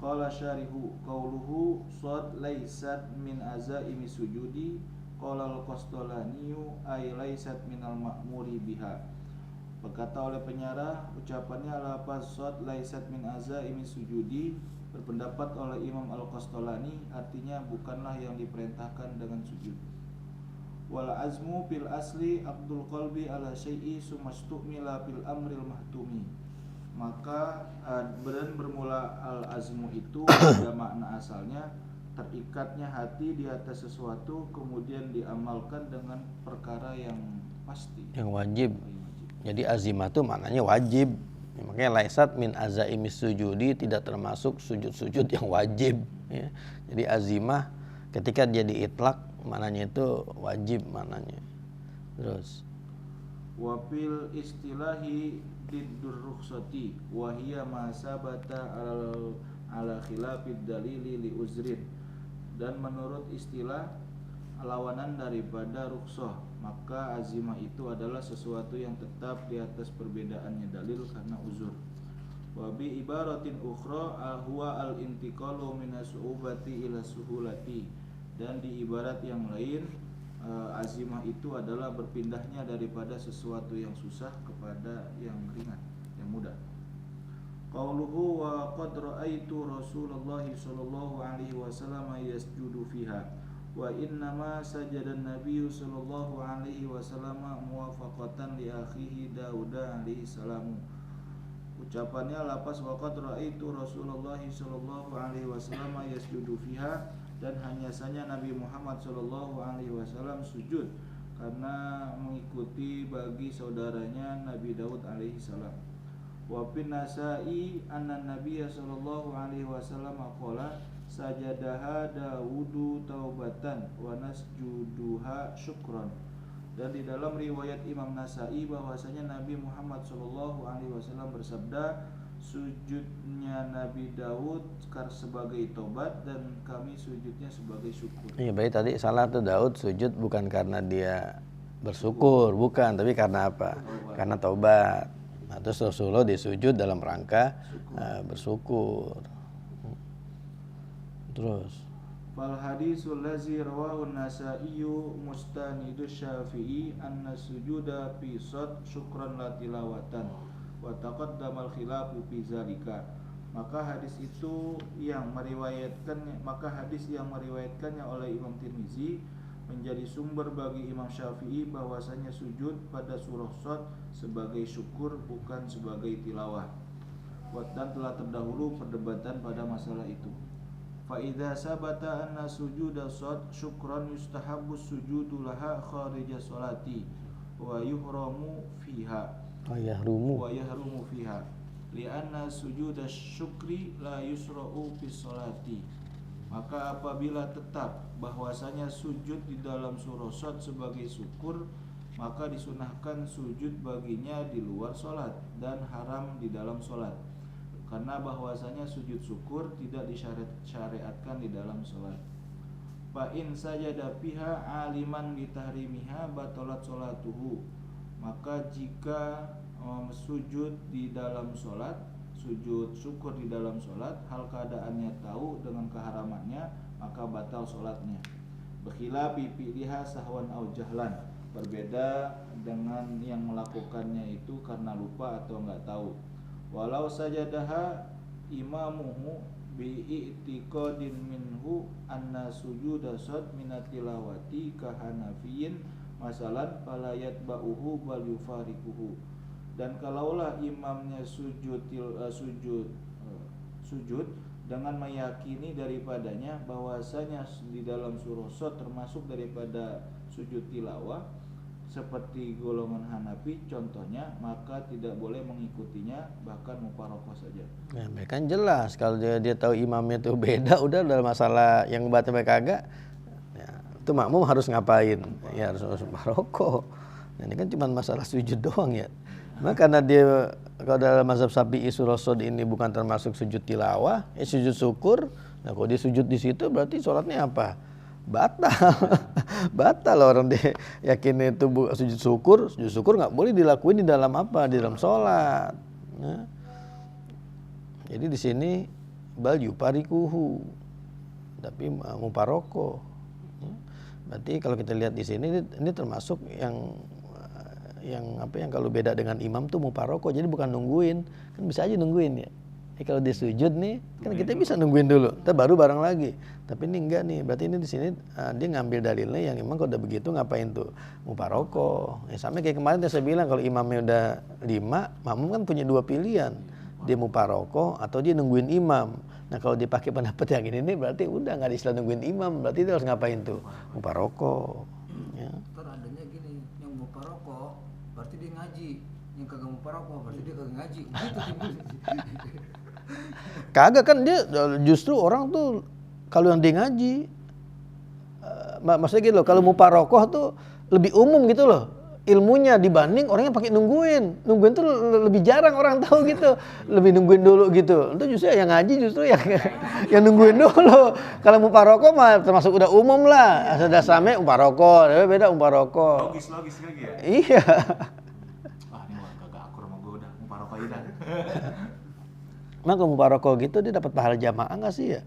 Qala syarihu qauluhu Shad laysat min azaimi sujudi qala al-Qastalani ay laysat minal ma'muri biha. Berkata oleh penyarah, ucapannya lafaz Shad laysat min azaimi sujudi berpendapat oleh Imam Al-Qastalani artinya bukanlah yang diperintahkan dengan sujud. Wal azmu fil asli aqdul qalbi ala syai'i sumastumila fil amril mahtumi. Maka bermula al azmu itu ada makna asalnya terikatnya hati di atas sesuatu kemudian diamalkan dengan perkara yang pasti, yang wajib. Jadi azimah itu maknanya wajib. Ya, makanya laisat min azaimis sujudi, tidak termasuk sujud-sujud yang wajib. Ya. Jadi azimah ketika dia diitlak maknanya itu wajib maknanya. Terus wafil istilahi diddur rukhsati wa hiya ma sabata ala khilafid dalili li uzrin. Dan menurut istilah lawanan daripada rukhsah, maka azimah itu adalah sesuatu yang tetap di atas perbedaannya dalil karena uzur. Wa bi ibaratin ukhra huwa al-intiqalu minas su'ubati ila suhulati. Dan di ibarat yang lain azimah itu adalah berpindahnya daripada sesuatu yang susah kepada yang ringan, yang mudah. Qauluhu wa qad ra'aitu Rasulullah sallallahu alaihi wasallam yasjudu fiha wa innama sajada an-nabiy sallallahu alaihi wasallam muwafaqatan li akhihi Daud alaihi salam. Ucapannya lafaz wa qad ra'aitu Rasulullah sallallahu alaihi wasallam yasjudu fiha, dan hanya saja Nabi Muhammad SAW sujud karena mengikuti bagi saudaranya Nabi Daud alaihi salam. Wa bin Nasa'i anna Nabiy sallallahu alaihi wasallam qala sajadaha Daudu taubatan wa nasjuduha syukran. Dan di dalam riwayat Imam Nasa'i bahwasanya Nabi Muhammad sallallahu alaihi wasallam bersabda, sujudnya Nabi Daud sebagai tobat dan kami sujudnya sebagai syukur. Iya, berarti tadi salah tuh, Daud sujud bukan karena dia bersyukur, bukan, tapi karena apa? Karena taubat. Nah, terus Rasulullah disujud dalam rangka bersyukur. Terus Fal hadisul lazi rawahu an-Nasa'i mustanidu Syafi'i anna sujuda fi sad syukran la tilawatan wa taqaddama al-khilafu fi zalika. Maka hadis yang meriwayatkannya oleh Imam Tirmizi menjadi sumber bagi Imam Syafi'i bahwasanya sujud pada surah Shad sebagai syukur bukan sebagai tilawah. Dan telah terdahulu perdebatan pada masalah itu. Fa idza sabata anna sujuda Shad syukran yustahabbu sujudu laha kharija sholati wa yuhramu fiha. Wa yahrumu fiha. Lianna sujuda syukri la yusra'u fi sholati. Maka apabila tetap bahwasanya sujud di dalam surah Shad sebagai syukur, maka disunahkan sujud baginya di luar sholat dan haram di dalam sholat. Karena bahwasanya sujud syukur tidak disyariatkan di dalam sholat. Fa in sajada fiha aliman bitahrimiha batalat sholatuhu. Maka jika sujud di dalam sholat, sujud syukur di dalam sholat, hal keadaannya tahu dengan keharamannya, maka batal sholatnya. Bekhilafi fi'liha sahwan au jahlan. Berbeda dengan yang melakukannya itu karena lupa atau enggak tahu. Walau sajadaha imamuhu bi'itiqadin minhu anna sujuda Shad minatilawati kahanafiyin masalan fala yatba'uhu bal yufariquhu. Dan kalaulah imamnya sujud dengan meyakini daripadanya bahwasanya di dalam surah Shad termasuk daripada sujud tilawah seperti golongan Hanafi contohnya, maka tidak boleh mengikutinya, bahkan muparokoh saja. Ya, kan jelas kalau dia tahu imamnya itu beda, udah dalam masalah yang baca kagak, ya, itu makmum harus ngapain? Ya harus muparokoh. Nah, ini kan cuma masalah sujud doang ya. Nah, karena dia kalau dalam mazhab Syafi'i surah Shad ini bukan termasuk sujud tilawah, sujud syukur. Nah, kalau dia sujud di situ berarti sholatnya apa? Batal orang dia yakin itu sujud syukur nggak boleh dilakuin di dalam apa, di dalam sholat. Nah, jadi di sini bal yuparikuhu, tapi muparoko. Berarti kalau kita lihat di sini ini termasuk yang kalau beda dengan imam tuh muparoko, jadi bukan nungguin, kan bisa aja nungguin ya. Kalau dia sujud nih, kan kita bisa nungguin dulu, kita baru bareng lagi. Tapi ini enggak nih, berarti ini di sini dia ngambil dalilnya yang emang kalau udah begitu ngapain tuh muparoko. Ya, sama kayak kemarin yang saya bilang kalau imamnya udah 5, makmum kan punya 2 pilihan, dia muparoko atau dia nungguin imam. Nah kalau dipakai pendapat yang ini nih berarti udah nggak ada istilah nungguin imam, berarti dia harus ngapain tuh muparoko. Ya. Adanya gini, yang muparoko berarti dia ngaji, yang kagak muparoko berarti dia kagak ngaji. Kagak kan dia justru orang tuh kalau yang dia ngaji, maksudnya gitu loh, kalau muparokoh tuh lebih umum gitu loh ilmunya dibanding orang yang pakai nungguin tuh lebih jarang orang tahu gitu, lebih nungguin dulu gitu. Itu justru yang ngaji justru yang nungguin dulu. Kalau muparokoh mah termasuk udah umum lah, sudah sampai muparokoh, beda muparokoh. Logis lagi ya. Iya. Ini kagak akur sama gue, udah muparokoh aja dah. Emang kalau muparokoh gitu dia dapat pahala jamaah nggak sih ya?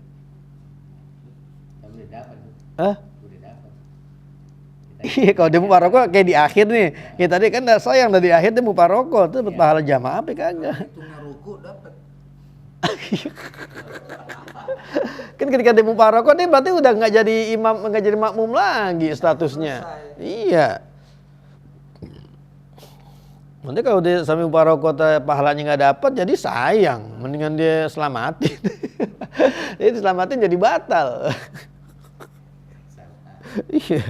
Udah dapat. Hah? Udah dapat. Iya, kalau dia muparokoh kayak di akhir nih. Ya tadi kan sayang dari akhir dia muparokoh tuh dapat pahala jamaah apa kagak? Hitungnya ruku dapat. Kan ketika dia muparokoh dia berarti udah nggak jadi imam, nggak jadi makmum lagi statusnya. Iya. Nanti kalau dia sampai muparokoh pahalanya nggak dapat, jadi sayang. Mendingan dia selamatin. Jadi diselamatin jadi batal. Iya.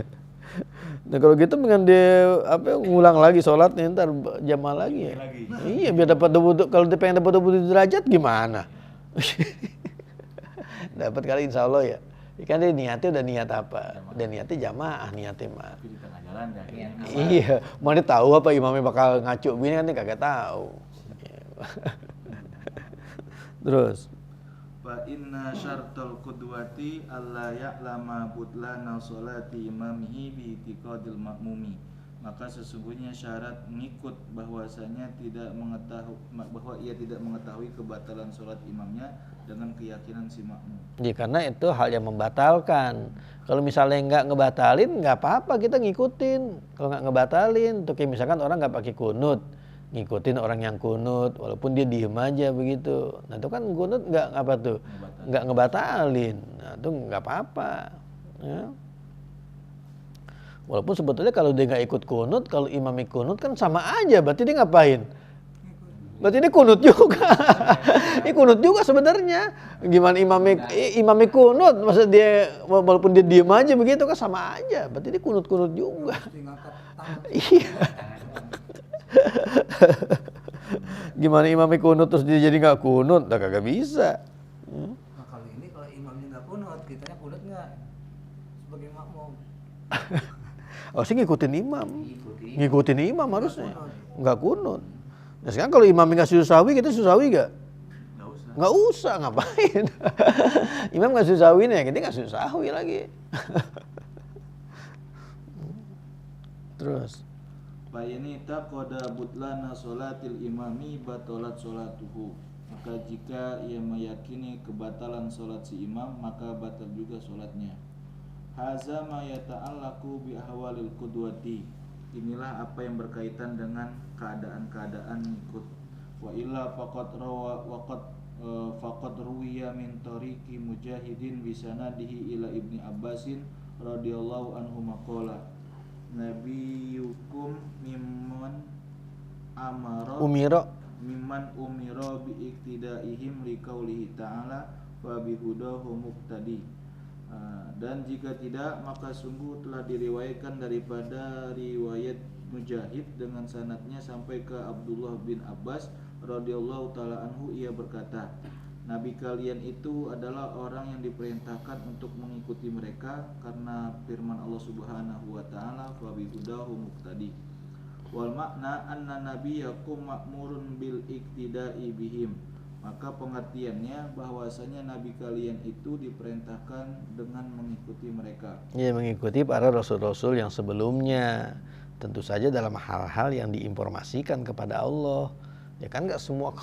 Nah kalau gitu dengan dia ngulang lagi sholatnya ntar jamaah lagi ya. Iya biar dapat kalau dia pengen dapat 20 derajat gimana? Dapat kali insya Allah ya. Kan dia niatnya udah niat apa? Udah niatnya jamaah niatnya mah. Tapi di tengah jalan ya. Iya, mana tahu apa imamnya bakal ngaco begini kan dia kagak tahu. Terus Fa inna syartal qudwati alla ya'lama butlana sholati imamihi bi itiqadil ma'mumi. Maka sesungguhnya syarat mengikut bahwasanya bahwa ia tidak mengetahui kebatalan sholat imamnya dengan keyakinan si makmum. ya karena itu hal yang membatalkan. Kalau misalnya nggak ngebatalin nggak apa-apa kita ngikutin. Kalau nggak ngebatalin, tuh kayak misalkan orang nggak pakai kunut, ngikutin orang yang kunut walaupun dia diem aja begitu. Nah itu kan kunut nggak apa tuh, nggak ngebatalin. Nah itu nggak apa-apa. Ya. Walaupun sebetulnya kalau dia nggak ikut kunut, kalau imam kunut kan sama aja. Berarti dia ngapain? Berarti dia kunut juga. Ini kunut juga sebenarnya. Gimana imam kunut? Maksud dia walaupun dia diem aja begitu kan sama aja. Berarti dia kunut-kunut juga. Iya. Gimana imam kunut terus dia jadi nggak kunut? Nah kagak bisa. Nah kalau imamnya nggak kunut, kitanya kunut nggak sebagai makmum? Oh sih ngikutin imam harusnya. Nggak kunut. Nah sekarang kalau imamnya nggak sujud sahwi, kita sujud sahwi nggak? Nggak usah, ngapain? Imam nggak sujud sahwi nih, kita nggak sujud sahwi lagi. Terus Fa ini taqada butlana sholatil imami batalat sholatuhu. Maka jika ia meyakini kebatalan sholat si imam, maka batal juga sholatnya. Haza ma yata'allaku bi ahwalil qudwati. Inilah apa yang berkaitan dengan keadaan-keadaan ngikut. Wa illa faqad ruwiya min tariqi Mujahidin bi sanadihi ila Ibni Abbasin radhiyallahu anhu maqala nabiyukum mimman umira bi iktidaihim liqaulihi ta'ala wa bihudahu muqtadi. Dan jika tidak maka sungguh telah diriwayatkan daripada riwayat Mujahid dengan sanadnya sampai ke Abdullah bin Abbas radhiyallahu taala anhu, ia berkata, Nabi kalian itu adalah orang yang diperintahkan untuk mengikuti mereka karena firman Allah Subhanahu wa taala fa bihudahu muqtadi. Wal makna anna nabiyakum ma'murun bil iktida'i bihim. Maka pengertiannya bahwasanya nabi kalian itu diperintahkan dengan mengikuti mereka. ya mengikuti para rasul-rasul yang sebelumnya. Tentu saja dalam hal-hal yang diinformasikan kepada Allah. Ya kan nggak semua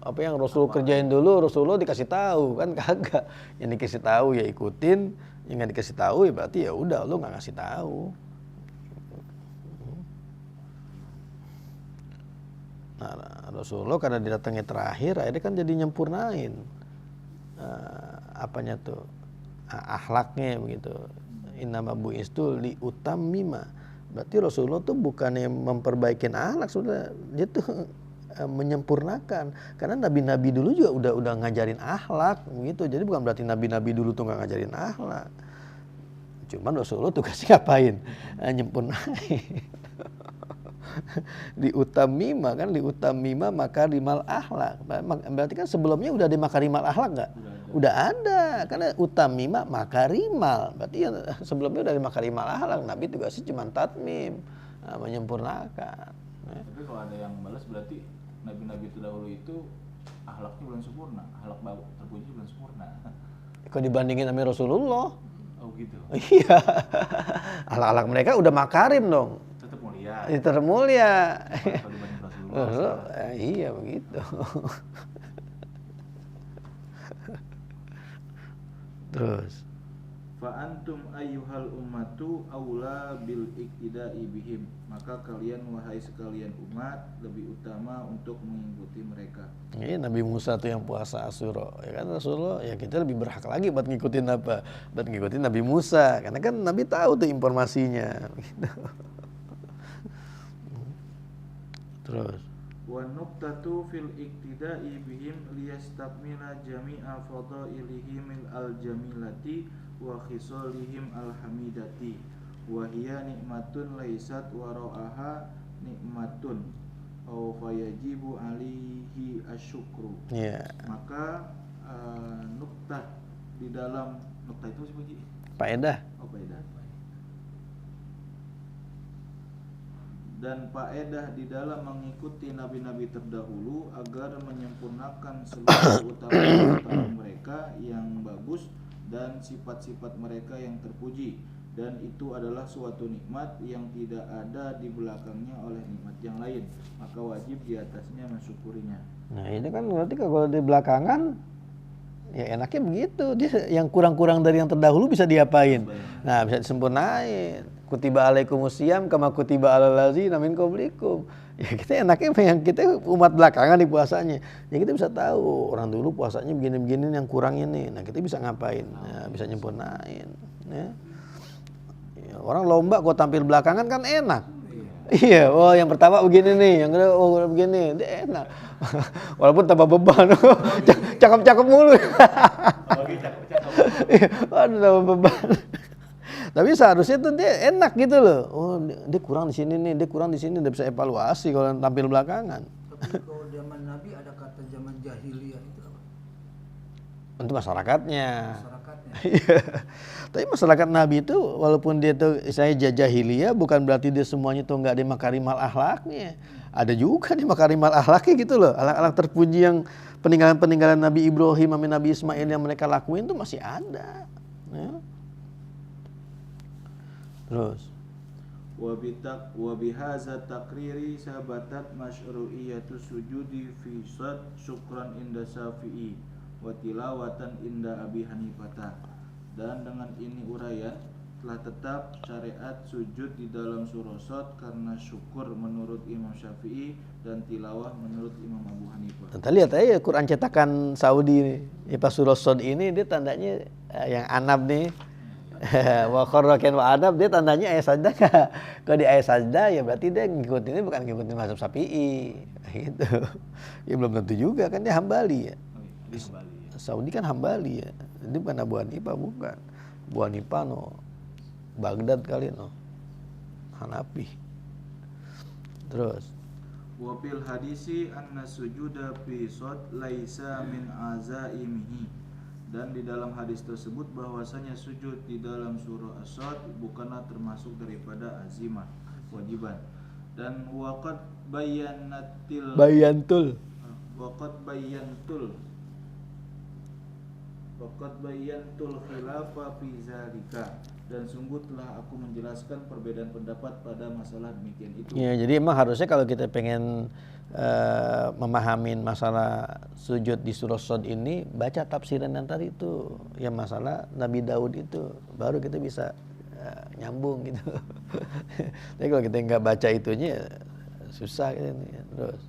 apa yang Rasul kerjain dulu Rasulullah dikasih tahu kan kagak. Yang dikasih tahu ya ikutin, yang nggak dikasih tahu ya berarti ya udah lo nggak ngasih tahu. Nah, Rasulullah karena didatangnya terakhir akhirnya kan jadi nyempurnain apanya tuh akhlaknya begitu. Innama bu'istu li utammima. Berarti Rasulullah tuh bukannya memperbaiki akhlak, sudah dia tuh menyempurnakan. Karena nabi-nabi dulu juga udah ngajarin akhlak gitu. Jadi bukan berarti nabi-nabi dulu tuh nggak ngajarin akhlak. Cuman Rasulullah tugasnya ngapain? Nyempurnain. Liutamima kan, liutamima makarimal akhlak. Berarti kan sebelumnya udah ada makarimal akhlak nggak? Udah ada, karena utamima makarimal. Berarti ya sebelumnya udah ada makarimal akhlak. Nabi tugasnya cuma tatmim, menyempurnakan. Tapi kalau ada yang balas berarti nabi-nabi terdahulu itu akhlaknya belum sempurna, akhlak terpuji belum sempurna. Kalau dibandingin sama Rasulullah, Oh gitu. iya, akhlak mereka udah makarim dong. Tetap mulia. Tetap mulia. Kalau dibanding Rasulullah. Iya begitu. Terus Fa antum ayyuhal ummatu aula bil iktida'i bihim. Maka kalian wahai sekalian umat lebih utama untuk mengikuti mereka. ini Nabi Musa tuh yang puasa Asyura, ya kan Rasulullah, ya kita lebih berhak lagi buat ngikutin apa? Buat ngikutin Nabi Musa, karena kan Nabi tahu tuh informasinya. Gitu. Terus Wa nuqtatu fil iktida'i bihim liyastakmila jami'a fadailihim al-jamilati wa khisalihim al-hamidati wa hiya nikmatun laysat wara'aha nikmatun aw fayajibu alaihi asyukru. Iya. Maka nuktah di dalam nuktah itu apa sih? Faedah. Oh, faedah. Dan faedah di dalam mengikuti nabi-nabi terdahulu agar menyempurnakan seluruh utama mereka yang bagus dan sifat-sifat mereka yang terpuji, dan itu adalah suatu nikmat yang tidak ada di belakangnya oleh nikmat yang lain, maka wajib di atasnya mensyukurinya. Nah ini kan berarti kalau di belakangan ya enaknya begitu, dia yang kurang-kurang dari yang terdahulu bisa diapain? Nah bisa disempurnain. Kutiba alaikumusiyam kama kutiba alal ladzina min qablikum. Ya kita enaknya yang kita umat belakangan di puasanya. Ya kita bisa tahu orang dulu puasanya begini-begini yang kurang ini. Nah kita bisa ngapain? Ya, bisa nyempurnain. Ya. Ya, orang lomba kok tampil belakangan kan enak. Iya, oh yang pertama begini nih, yang kedua oh begini, dia enak. Walaupun tambah beban, cakep-cakep mulu. Lagi cakep-cakep. Aduh tambah beban. Tapi seharusnya tuh dia enak gitu loh. Oh dia kurang di sini nih, dia kurang di sini, dia bisa evaluasi kalau tampil belakangan. Tapi kalau zaman Nabi ada kata zaman jahiliyah itu apa? Untuk masyarakatnya. Masyarakatnya. Iya. Tapi masyarakat Nabi itu walaupun dia tuh istilahnya jahiliyah bukan berarti dia semuanya tuh nggak ada makarimal akhlaknya. Ada juga nih makarimal akhlaknya gitu loh. Akhlak-akhlak terpuji yang peninggalan-peninggalan Nabi Ibrahim, Nabi Ismail yang mereka lakuin tuh masih ada. Ya. Terus wa bihaza takriri sabatat masyru'iyatu sujudi fi sad syukran inda Syafi'i wa tilawatan inda Abi Hanifah. Dan dengan ini uraian telah tetap syariat sujud di dalam surah Sad karena syukur menurut Imam Syafi'i dan tilawah menurut Imam Abu Hanifah. kita lihat aja Quran cetakan Saudi nih. Ya, pas surah Sad ini dia tandanya yang anab nih. Wa kharrakan wa adab dia tandanya ayat sajdah. Kalau di ayat sajdah ya berarti dia ngikutin ini bukan ngikutin mazhab Syafi'i gitu. Ya belum tentu juga kan dia Hambali ya. Saudi kan Hambali ya. Ini bukan Abu Hanifah bukan. Abu Hanifah no Baghdad kali no Hanafi. Terus Wa fil hadisi anna sujuda fi sad laisa min azaimihi. Dan di dalam hadis tersebut bahwasanya sujud di dalam surah As-Sad bukanlah termasuk daripada azimah, kewajiban. Dan waqad bayantul khilafa fi zalika. Dan sungguh telah aku menjelaskan perbedaan pendapat pada masalah demikian itu. ya jadi emang harusnya kalau kita pengen memahamin masalah sujud di surah Sad ini baca tafsiran yang tadi itu yang masalah Nabi Daud itu baru kita bisa nyambung gitu. Tapi kalau kita nggak baca itunya susah gitu nih. Terus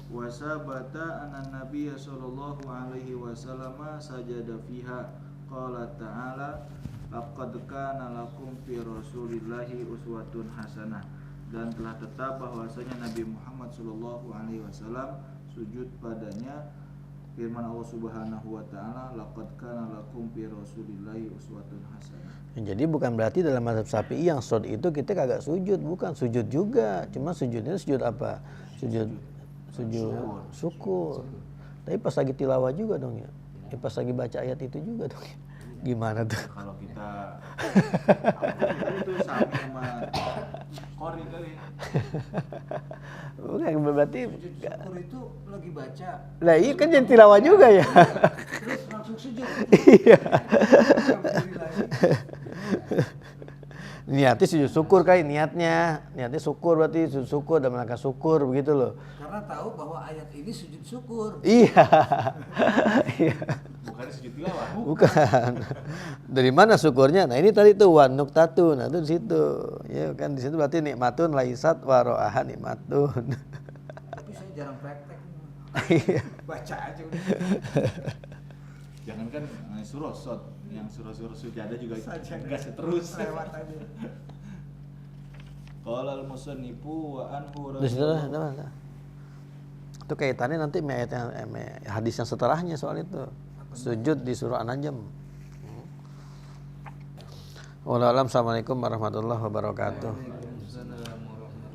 Wa sabata anna Nabiy sallallahu alaihi wasallam sajada fiha qala ta'ala laqad kana lakum fi rasulillahi uswatun hasanah. Dan telah tetap bahwasanya Nabi Muhammad sallallahu alaihi wasallam sujud padanya firman Allah Subhanahu wa taala laqad kana lakum fi rasulillahi uswatun hasanah. jadi bukan berarti dalam mazhab Syafi'i yang Sad itu kita kagak sujud, bukan sujud juga. Cuma sujudnya sujud apa? Sujud syukur. Tapi pas lagi tilawah juga dong ya. Pas lagi baca ayat itu juga dong ya. Gimana tuh? Kalau kita itu sama Qori kali. Bukan berarti Sujud syukur itu lagi baca. Nah iya kan jadi tilawah juga ya. Terus langsung sujud. Iya. Berdiri lagi. Niatnya sujud syukur kali niatnya syukur berarti sujud syukur dan melangkah syukur begitu loh. Karena tahu bahwa ayat ini sujud syukur. Iya. Iya. Bukan sujud tilawah. Bukan. Dari mana syukurnya? Nah ini tadi tuh wan nuktatu. Nah itu di situ. Ya kan di situ berarti nikmatun laisat waro'aha nikmatun. Tapi saya jarang praktek. Iya. Baca aja udah. Jangankan surah Sad, yang surah-surah sujadah juga Saja. gas terus. Lewat aja. Qala al-musannifu wa anhu Di situ lah. Itu kaitannya nanti hadis yang setelahnya soal itu. Sujud di surah An-Najm. Wallahu a'lam. Assalamualaikum warahmatullahi wabarakatuh.